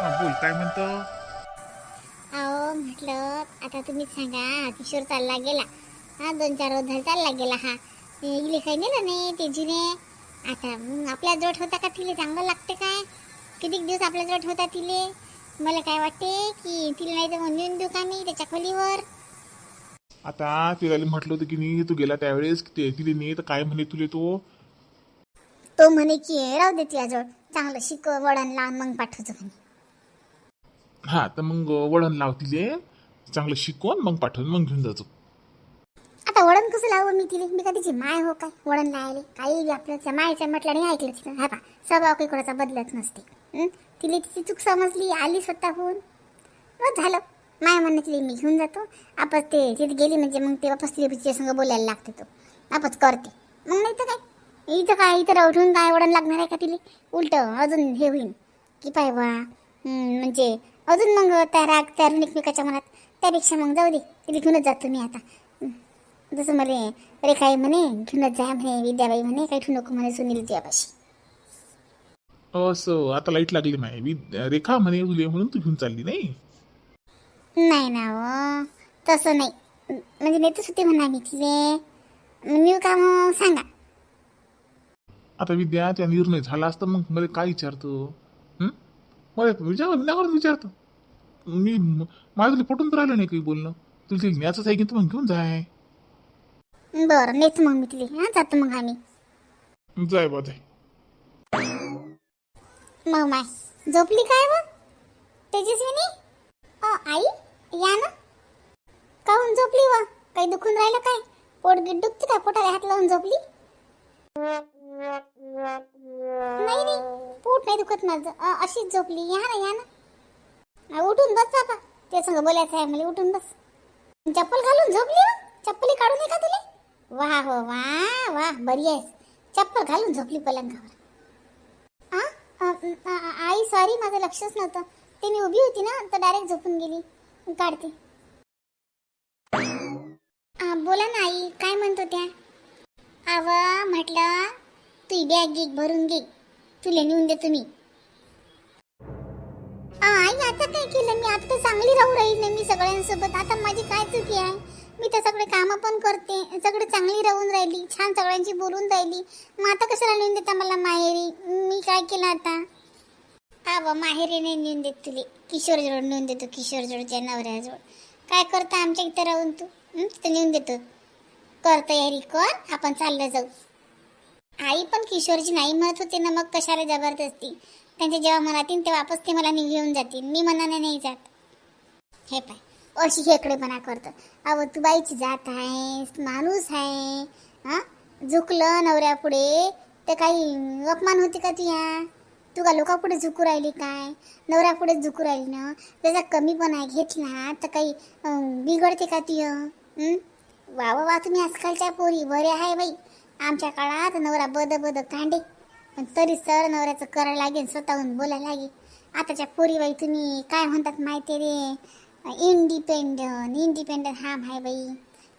बोल काय म्हणतो. अहो म्हटलं आता तुम्हीच सांगा. हा किशोर चालला गेला. हा 2-4 रोज झाले चालला गेला. हा इले काही नेलं नाही तेजीने. आता आपल्या जोड होता का तिले चांगलं लागते काय? किती दिवस आपल्या जोड होता तिले. मला काय वाटते की तिला नाही तर मग नेऊन देऊ का मी त्याच्या खोलीवर. आता तिला म्हटलं होतं की नाही तू गेला त्यावेळेस की ते तिने नाही तर काय म्हणे तुले तो. तो म्हणे की राहू दे तुझ्या जोड, चांगलं शिक वळण लावून मग पाठवतो म्हणे. हा तर मग वळण लाव तिले, चांगलं शिकवून मग पाठवून मग घेऊन जातो. आता वळण कसं लावू मी तिले? मी का तिची माय हो काय वळण लावायले? काही आपल्या मायच्या म्हटलं नाही ऐकलं तिथं. हा पा स्वभाव काही कोणाचा बदलत नसते. तिला तिची चूक समजली, आली स्वतःहून, बस झालं. माय म्हणणं तिला मी घेऊन जातो. आपण ते तिथे गेली म्हणजे मग ते वापस तिच्या संग बोलायला लागते. तो आपच करते मग. नाही तर काय इथं उठून काय वळण लागणार आहे का तिला? उलट अजून हे होईल की पाय वा, म्हणजे अजून मग त्या राग त्या एकमेकाच्या मनात. त्यापेक्षा मग जाऊ दे, तिला घेऊनच जातो मी आता. जसं मला रेखाई म्हणे घेऊनच जा म्हणे, विद्याबाई म्हणे काही ठेवू नको म्हणे सुनील तुझ्यापाशी. असं आता लाईट लागली माय रेखा म्हणे तुले म्हणून तू घेऊन चालली नाही. नाही ना हो, तसं नाही. म्हणजे नेतच होते म्हणा मी तिले. मी का मग सांगा. आता विद्याचा निर्णय झाला असता मग मला काय विचारतो. मला विचारतो मी. माझं तुला पटून तर राहिलं नाही काही बोलणं. तुला ते न्यायचंच आहे की तू मग घेऊन जाय. बरं नेतो मग मी तिले. हा जातो मग आम्ही. जाय बा जाय. मग माय झोपली काय व तेजस्विनी? आई या ना. काहून झोपली व? काही दुखून राहिलं काय? पोट गिट दुखते का? पोटाला हात लावून झोपली? नाही नाही, पोट नाही दुखत माझं. अशीच झोपली. या ना या ना. उठून बस बाबा, ते संग बोलायचं आहे मला. उठून बस. चप्पल घालून झोपली व? चप्पली काढून नये का तुले? वाह हो वाह वाह, बरी आहेस. चप्पल घालून झोपली पलंगावर. आई सॉरी, माझं लक्षच नव्हतं. ते मी उभी होती ना तर डायरेक्ट झोपून गेली. काढते. बोला ना आई, काय म्हणतो त्या? अव म्हटलं तू बॅग गिग भरून घे, तुला नेऊन देतो मी. आई आता काय केलं मी? आता तर चांगली राहू राहील मी सगळ्यांसोबत. आता माझी काय चुकी आहे? मी तर सगळे कामं पण करते, सगळे चांगली राहून राहिली, छान सगळ्यांची बोलून राहिली. मग आता कशाला नेऊन देता मला माहेरी? मी काय केलं आता? माहेरी नाही नेऊन देत तुले, किशोर जोड नेऊन देतो. किशोर जोडच्या नवऱ्याजवळ. काय करता आमच्या इथं राहून तू? तिथं नेऊन देतो. कर तयारी कर, आपण चाललं जाऊ. आई पण किशोरची नाही म्हणत होते ना, मग कशाला जबरदस्ती? त्यांच्या जेव्हा मनातील तेव्हा वापस ते मला घेऊन जातील. मी मनाने नाही जात. हे पाय अशी हेकडेपणा करतं. अहो तू बाईची जात आहेस, माणूस आहे. हा झुकलं नवऱ्या पुढे तर काही अपमान होते का तुया? तू का लोकांपुढे झुकू राहिली काय? नवऱ्या पुढे झुकू राहिली ना, त्याचा कमीपणा घेतला तर काही बिघडते का तुय? वा वा वा, तुम्ही आजकालच्या पोरी बऱ्या आहे बाई. आमच्या काळात नवरा बद कांडे, पण तरी सर नवऱ्याचं करायला लागेल, स्वतःहून बोलायला लागेल. आताच्या पोरी बाई तुम्ही काय म्हणतात माहिती रे? इंडिपेंडंट हा भाई बाई.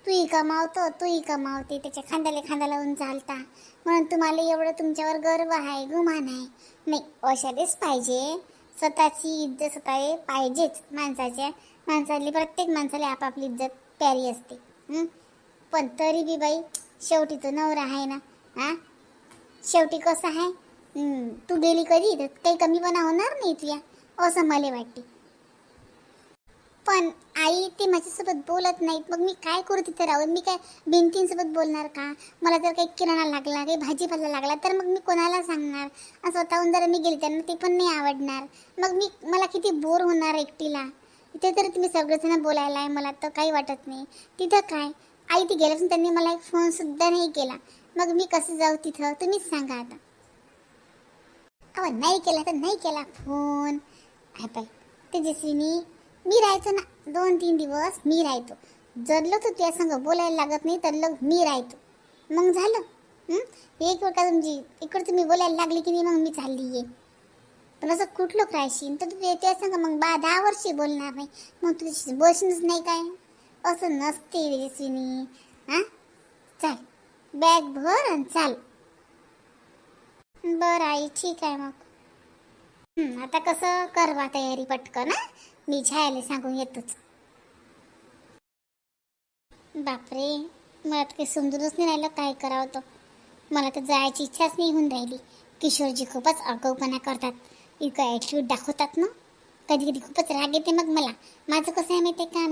तूही कमावतो, तूही कमावते, त्याच्या खांद्याला खांदा लावून चालता, म्हणून तुम्हाला एवढं तुमच्यावर गर्व आहे, गुमान आहे. नाही, अशालेच पाहिजे. स्वतःची इज्जत स्वतः पाहिजेच. माणसाली प्रत्येक माणसाला आपापली इज्जत प्यारी असते. पण तरी बी बाई शेवटी तो नवरा आहे ना. शेवटी कसं आहे, तू गेली कधी तर काही कमीपणा होणार नाही तुया, असं मला वाटते. पण आई ते माझ्यासोबत बोलत नाहीत, मग मी काय करू तिथे राहून? मी काय भिंतींसोबत बोलणार का? मला जर काही किराणा लागला, काही भाजीपाला लागला तर मग मी कोणाला सांगणार? स्वतःहून जर मी गेली त्यांना ते पण नाही आवडणार. मग मला किती बोर होणार एकटीला. इथे तर तुम्ही सगळेजण बोलायला आहे, मला तर काही वाटत नाही. तिथं काय आई ती गेल्यापासून त्यांनी मला एक फोन सुद्धा नाही केला. मग मी कसं जाऊ तिथं? तुम्हीच सांगा आता. नाही केला तर नाही केला फोन. पाय तेजस्विनी, मी राहतो ना 2-3 दिवस. मी राहतो. जरलं तर तुझ्या संग बोलायला लागत नाही तर मी राहतो. मग झालं. एक वेळ का तुमची इकडे तुम्ही बोलायला लागली की नाही मग मी चालली आहे. पण असं कुठलं राहशील तर तू त्या संग मग 10 वर्षी बोलणार नाही. मग तुझी बसणच नाही काय? असं नसते तेजस्विनी. चाल, बॅग भर आणि चाल. बरं आई, ठीक आहे मग. आता कसं करवा तयारी पटकन ना. मी छायाला सांगून येतोच. बापरे, मला तर काही समजूनच नाही राहिलं काय करावं तो. मला तर जायची इच्छाच नाही होऊन राहिली. किशोरजी खूपच आगाऊपणा करतात, इतकं ॲटिट्यूड दाखवतात ना. कधी कधी खूपच राग येते मग मला. माझं कसं आहे माहिती आहे का,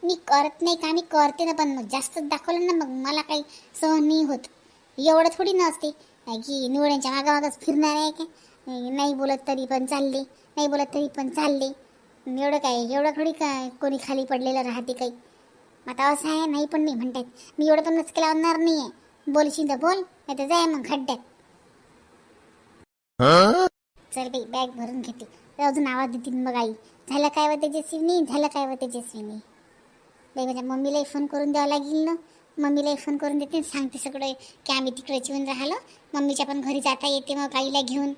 मी करत नाही का, मी करते ना, पण मग जास्तच दाखवलं ना मग मला काही सहन नाही होत. एवढं थोडी नसते की निवड्यांच्या मागामागच फिरणार आहे का. नाही बोलत तरी पण चालले, नाही बोलत तरी पण चालले. एवढं काय, एवढं थोडी काय कोणी खाली पडलेलं राहते काही. आता असं आहे, नाही पण नाही म्हणतात. मी एवढं पण नचके लावणार नाही आहे. बोलशील तर बोल, नाही तर जाय मग खड्ड्यात. चल बाई, बॅग भरून घेते. अजून आवाज देतील मग आई, झालं काय व तेजस्विनी, झालं काय व तेजस्विनी. बाई माझ्या मम्मीलाही फोन करून द्यावं लागेल ना. मम्मीलाही फोन करून देते, सांगते सगळं की आम्ही तिकडेच येऊन राहिलो. मम्मीच्या पण घरी जाता येते मग आईला घेऊन.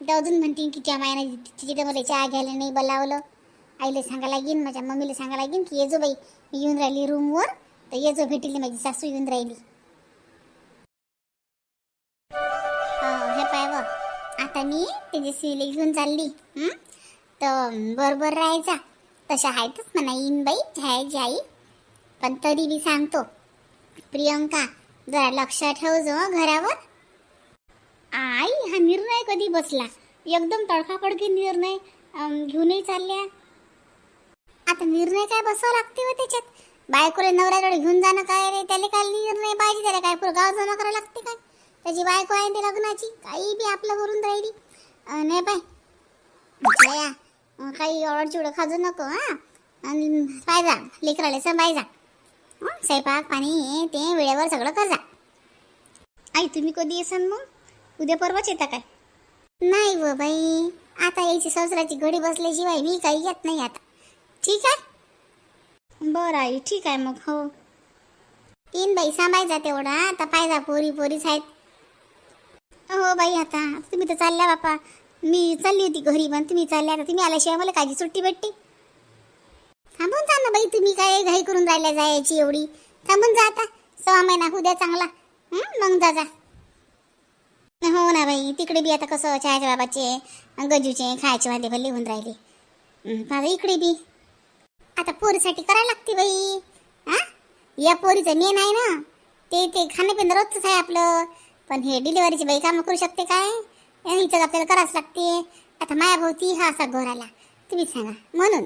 तर अजून म्हणतील की त्या मायाने तिथे मला चहा घ्यायला नाही बोलावलं. आईला सांगा लागेल, माझ्या मम्मीला सांगा लागेल की ये जो बाई, मी येऊन राहिली रूमवर, तर ये जो भेटेल माझी सासू येऊन राहिली. हे पाय व, आता मी तेजस्वीला घेऊन चालली. तर बरोबर राहायचा. तशा आहेतच म्हणा येईन बाई छायाची आई. पण तरी मी सांगतो, प्रियंका जरा लक्ष ठेव जो घरावर. आई, हा निर्णय कधी बसला? एकदम तडकाफडकी निर्णय घेऊनही चालल्या. आता निर्णय काय बसावं लागते व त्याच्यात? बायकोला नवऱ्याकडे घेऊन जाणं काय रे, त्याला काय निर्णय पाहिजे? त्याला काय पुरं गाव जमा करावं लागते काय? त्याची बायको आहे ते लग्नाची, काही बी आपलं करून राहिली. नाही बाय छाया, काही ओळखचिवडं खाजू नको हा. आणि पाहिजा लेकराले सांभाळजा. स्वयंपाक पाणी हे ते वेळेवर सगळं कर जा. आई तुम्ही कधी येसान मग? उद्या परवाच येता काय? नाही व बाई, आता यायची संसाराची घडी बसल्याशिवाय मी काही येत नाही आता. ठीक आहे, बरं आई, ठीक आहे मग. हो तीन बाई सांभाळजा तेवढा. आता पाहिजा पोरी पोरीच आहेत. हो बाई, आता तुम्ही तर चालल्या बापा. मी चालली होती घरी, पण तुम्ही चालल्या. आता तुम्ही आल्याशिवाय मला काजी सुट्टी भेटते? थांबून जा ना बाई, तुम्ही काय घाई करून राहिल्या जायची एवढी? थांबून जा आता, 6 महिना होऊ द्या चांगला, मग जा. हो ना बाई, तिकडे बी आता कसं चहाच्या बाबाचे गजूचे खायचे वाले भले होऊन राहिले. आता इकडे बी आता पोरीसाठी करायला लागते बाई. हा, या पोरीचं मेन आहे ना, ते खाणं पिणं रोजच आहे आपलं. पण हे डिलिव्हरीची बाई कामं करू शकते काय? हिचं आपल्याला करावंच लागते. आता मायाभोवती हा असा घोर आला, तुम्हीच सांगा. म्हणून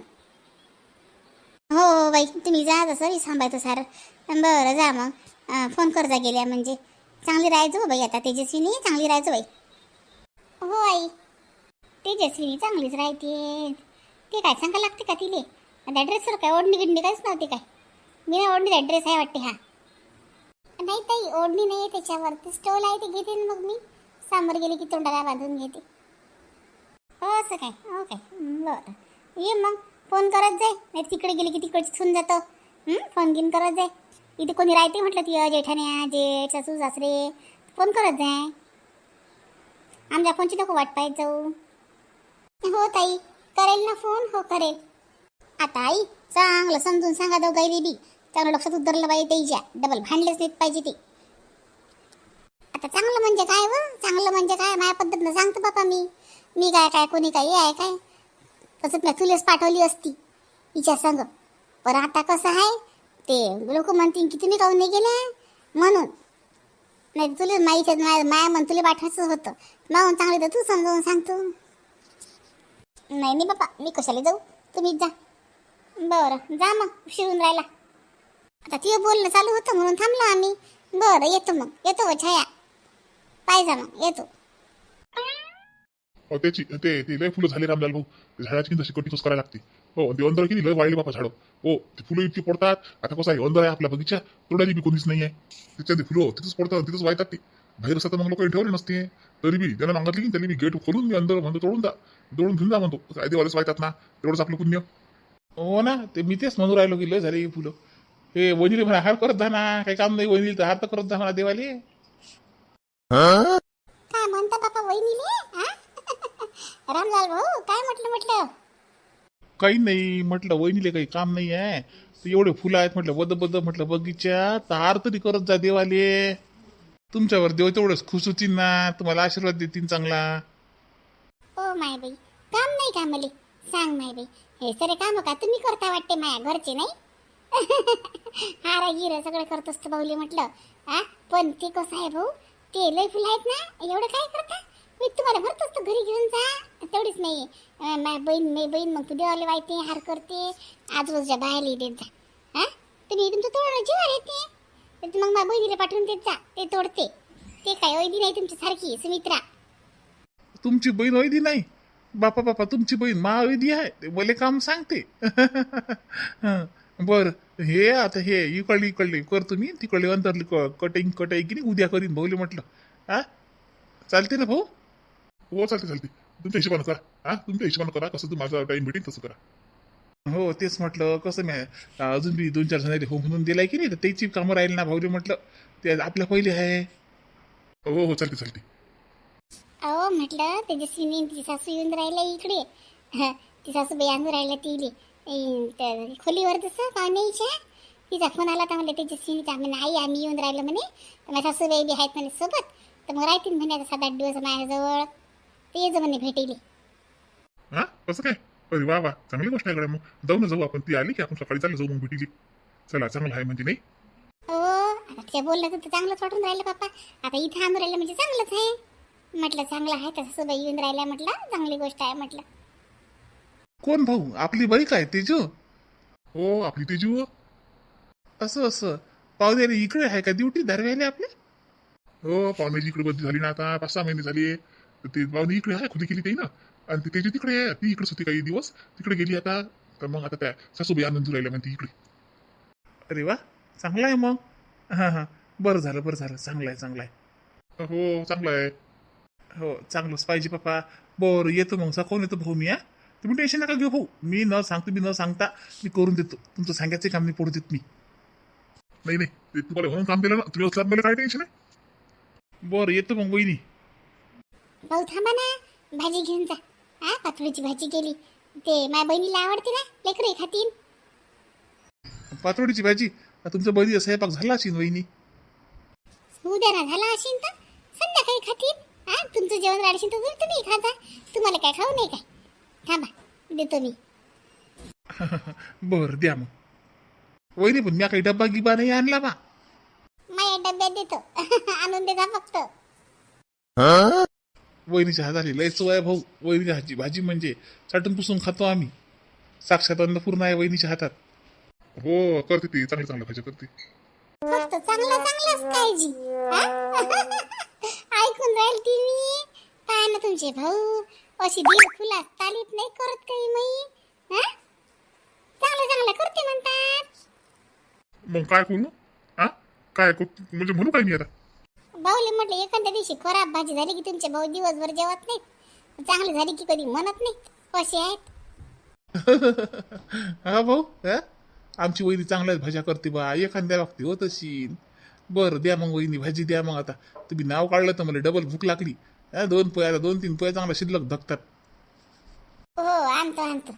हो बाई, तुम्ही जा जसं मी सांभाळतो सारं. बरं जा मग, फोन कर जा गेल्या म्हणजे. चांगली राहायचो बाई आता तेजस्विनी, चांगली राहायचो बाई. हो आई, तेजस्विनी चांगलीच राहते. ते काय सांगा लागते का तिले? त्या ड्रेसवर काय ओढणी गिडणी काहीच नव्हती काय? मी ओढणीचा ड्रेस आहे वाटते हा. नाही ताई, ओढणी नाही आहे त्याच्यावर, ते स्टोल आहे ते घेते मग मी. समोर गेले की तोंडाला बांधून घेते. हो असं काय? हो काय, बरं ये मग. फोन करत जाय, नाही तिकडे गेले की तिकडची ठेवून जातो. फोन घेऊन करत जाय. इथे कोणी राहते म्हटलं ती जेठाण्या जेठ सासू सासरे, फोन करत जाय. आमच्या फोनची नको वाट पाहत जाऊ. हो ताई, करेल ना फोन, हो करेल. आता आई चांगलं समजून सांगा दोघाईली बी, चांगलं लक्षात उतरलं पाहिजे त्याच्या, डबल भांडलेच नाहीत पाहिजे ते. आता चांगलं म्हणजे काय व, चांगलं म्हणजे काय माझ्या पद्धतीनं सांगतो बापा. मी काय कोणी काही आहे काय? तसंच मी तुलेच पाठवली असती हिच्या संग. पण आता कसं आहे, ते लोक म्हणतील की तुम्ही काहून नाही गेल्या म्हणून. नाही तुला माया म्हण तुला पाठवायचं होतं म्हणून. चांगली तर तू समजावून सांगतो. नाही बापा, मी कशाला जाऊ, तुम्हीच जा. बरं जा मग, उशीर होऊन राहिला. आता तिथं बोलणं चालू होतं म्हणून थांबलो आम्ही. बरं येतो मग, येतो छाया, पाहिजा मग येतो. त्याची ते लय फुलं झाले रामलाल भाऊ. झाडाची तशी कटिंग करायला लागते. हो, ते अंदर किती लय वाळले बापा झाडं. हो, ते फुलं इतकी पडतात. आता कसं आहे, अंदर आहे आपला बगीचा, तोडायची बी कोणीच नाही आहे. त्याच्यात फुलं तिथंच पडतात, तिथंच वाळतात. ते बाहेर असतात मग लोकांनी ठेवले नसते. तरी बी त्यांना सांगितलं की त्यांनी गेट खोलून मी अंदर म्हणतो तोडून घेऊन जा म्हणतो. काय देवालाच वाळतात ना, तेवढंच आपलं पुण्य. हो ना, ते मी तेच म्हणून राहिलो की लय झाले फुलं. हे वहिनीले म्हणा हार करत जा ना, काही काम नाही वहिनीला तर हार तर करत जा म्हणा देवाले. काय म्हणता बापा वहिनीले? रामलाल भाऊ काय म्हटलं? काही नाही म्हटलं, वहिनीले काही काम नाही आहे. तर एवढे फुलं आहेत म्हटलं, बद म्हटलं बगीचा, तर हार तरी करत जा देवाले. तुमच्यावर देव तेवढंच खुश होतील ना, तुम्हाला आशीर्वाद देतील चांगला. हो माय बाई काम नाही का मले सांग माय बाई हे सरे काम का तुम्ही करता वाटते माया घरचे नाही हारा गिरा सगळं करत असतं भाऊले म्हटलं हा पण ते कसं आहे भाऊ ते लय फुल आहेत ना एवढं काय करता मी तुम्हाला भरत असतो घरी घेऊन जा तेवढीच नाही माझी बहीण मग तू देवाला वाहते हार करते आजूबाजूच्या बाहेर देत जा हा तुम्ही तुमचं तोडणं जीवार येते तर मग माझ्या बहिणीला पाठवून देत जा ते तोडते ते काय वैदी नाही तुमची सारखी सुमित्रा तुमची बहीण वैदी नाही बापा बापा तुमची बहीण महावैदी आहे ते मला काम सांगते बर हे आता हे इकडली करतो मी तिकडली अंतरली कटिंग की नाही उद्या करीन भाऊले म्हटलं हा चालते ना भाऊ हो चालते तुमच्या हिशोबानं करा तुमच्या हिशोबानं करा कसं माझा टाइम भेटेल तसं करा हो तेच म्हटलं कसं मी अजून बी 2-4 जणांनी हो म्हणून दिलाय की नाही तर त्याची कामं राहील ना भाऊले म्हटलं ते आपल्या पहिले आहे हो चालते अहो म्हटलं तेजस्वीने ती सासू येऊन राहिल्या इकडे ती सासूबाई आणून राहिल्या तिले खोलीवर तसं पाहुण्याच्या तिचा फोन आला तर म्हणले तेजस्वीनीचा म्हणे आई आम्ही येऊन राहिलो म्हणे माझ्या सासूबाई बी आहेत म्हणे सोबत तर मग राहतील म्हणे आता 7-8 दिवस माझ्याजवळ ते ये म्हणे भेटेली कसं काय अरे वा चांगली गोष्ट आहे गड्या मग जाऊ ना जाऊ आपण ती आली की आपण सकाळी चालू जाऊ मग भेटीली चला चांगलं आहे म्हणजे नाही हो आता ते बोललं तर चांगलंच वाटून राहिलं पप्पा आता इथं आणून राहिलं म्हणजे चांगलंच आहे म्हटलं चांगलं आहे तसं सासूबाई येऊन राहिल्या म्हटलं चांगली गोष्ट आहे म्हटलं कोण भाऊ आपली बाई काय तेजू हो आपली तेजू असं पाहुणे इकडे आहे का ड्युटी धरवायला आपले हो पाहुण्याची इकडे बदली झाली ना आता 5-6 महिने झाली तर ते पाहुणे इकडे आहे खुली केली ते ना आणि ती तेजू तिकडे आहे ती इकडेच होती काही दिवस तिकडे गेली आता तर मग आता त्या सासूबाई आनंद राहिल्या म्हणते इकडे अरे वा चांगला आहे मग हां बरं झालं चांगलं आहे हो चांगलं आहे हो चांगलंच पाहिजे पप्पा बरं येतो मग सकाळून येतो भाऊ मी हा तुम्ही टेन्शन नका घेऊ भाऊ मी न सांगता मी करून देतो तुमचं सांगायचं काम नाही पडू देत मी नाही ते तुम्हाला म्हणून काम दिलं ना तुम्ही असल्यात मला काय टेन्शन आहे बरं येतो मग वहिनी भाऊ थांबा ना भाजी घेऊन जा पातोळीची भाजी केली ते माझ्या बहिणीला आवडते ना लेकरं खातील पातोडीची भाजी तुमच्या बहिणी स्वयंपाक झाला असेल वहिनी उद्या ना झाला असेल तर संध्याकाळी खातील तुमचं जेवण राहिलं असेल तर तुम्ही खा जा तुम्हाला काय खाऊ नाही काय थांबा देतो मी बरं द्या मग वहिनी पण मी काही डब्बा गिबा नाही आणला बा माझ्या डब्यात देतो आणून देता फक्त वहिनीच्या हाताली लय चव आहे भाऊ वहिनीच्या हातची भाजी म्हणजे चाटून पुसून खातो आम्ही साक्षात अन्नपूर्ण आहे वहिनीच्या हातात हो करते ती चांगलं भाजी करते फक्त चांगलंच काळजी ऐकून राहील ती मी काय ना तुमचे भाऊ अशी दिल फुला तालीत नाही करत काही मी चांगलं करते म्हणतात मग काय करू काय म्हणजे म्हणू काय मी आता भाऊले म्हटलं एखाद्या दिवशी खराब भाजी झाली की तुमचे भाऊ दिवसभर जेवत नाहीत चांगली झाली की कधी म्हणत नाही कसे आहेत हा भाऊ आमची वहिनी चांगल्याच भाज्या करते बा एखाद्या बाबती होत असेल बरं द्या मग वहिनी भाजी द्या मग आता तुम्ही नाव काढलं तर मला डबल भूक लागली 2-3 पोया चांगला शिल्लक धकतात हो आणतो